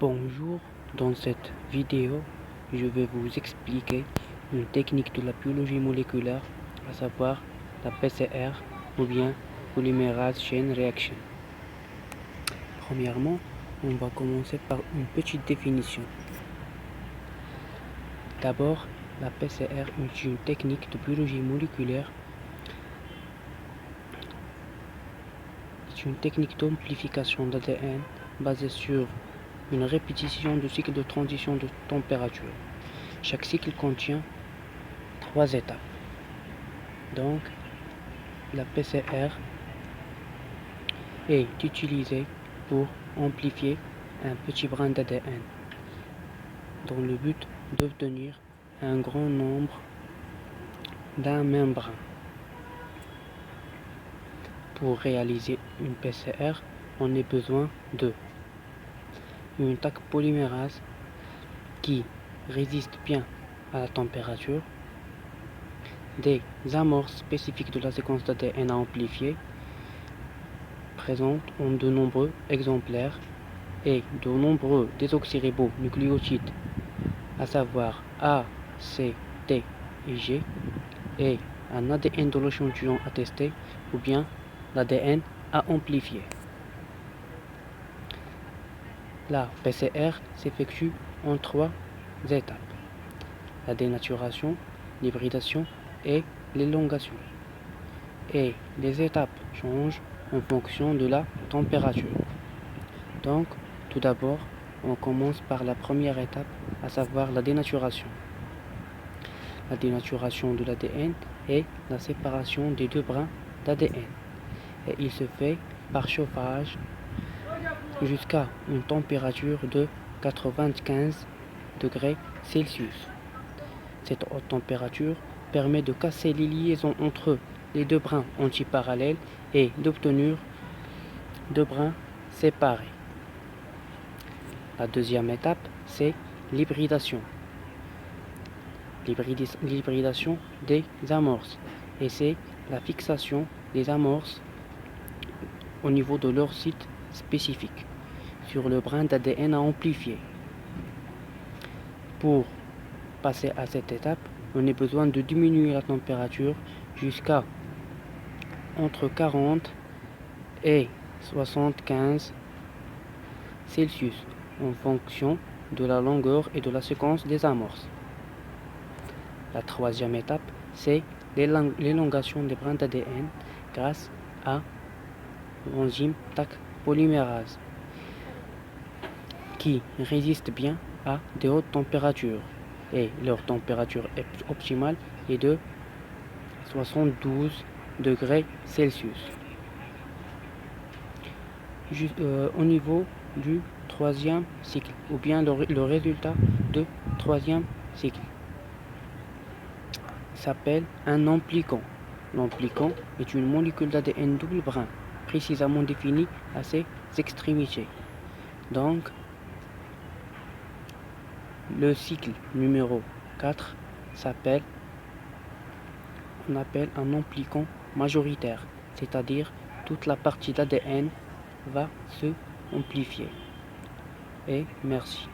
Bonjour, dans cette vidéo, je vais vous expliquer une technique de la biologie moléculaire, à savoir la PCR ou bien Polymerase Chain Reaction. Premièrement, on va commencer par une petite définition. D'abord, la PCR est une technique de biologie moléculaire. C'est une technique d'amplification d'ADN basée sur une répétition du cycle de transition de température. Chaque cycle contient 3 étapes. Donc, la PCR est utilisée pour amplifier un petit brin d'ADN dans le but d'obtenir un grand nombre d'un même brin. Pour réaliser une PCR, on a besoin de une TAC polymérase qui résiste bien à la température, des amorces spécifiques de la séquence d'ADN à amplifier, présentes en de nombreux exemplaires, et de nombreux désoxyribonucléotides, à savoir A, C, T et G, et un ADN de l'échantillon à tester, ou bien l'ADN à amplifier. La PCR s'effectue en 3 étapes: la dénaturation, l'hybridation et l'élongation. Et les étapes changent en fonction de la température. Donc, tout d'abord, on commence par la première étape, à savoir la dénaturation. La dénaturation de l'ADN est la séparation des deux brins d'ADN. Et il se fait par chauffage jusqu'à une température de 95 degrés Celsius. Cette haute température permet de casser les liaisons entre les deux brins antiparallèles et d'obtenir deux brins séparés. La deuxième étape, c'est l'hybridation. L'hybridation des amorces. Et c'est la fixation des amorces au niveau de leur site spécifique sur le brin d'ADN à amplifier. Pour passer à cette étape, on a besoin de diminuer la température jusqu'à entre 40 et 75 Celsius en fonction de la longueur et de la séquence des amorces. La troisième étape, c'est l'élongation des brins d'ADN grâce à l'enzyme TAC polymérase qui résiste bien à de hautes températures, et leur température optimale est de 72 degrés Celsius. Au niveau du troisième cycle, ou bien le résultat de troisième cycle, s'appelle un amplicon. L'amplicon est une molécule d'ADN double brin, précisément définie à ses extrémités. Donc, le cycle numéro 4 on appelle un amplicon majoritaire, c'est-à-dire toute la partie d'ADN va se amplifier. Et merci.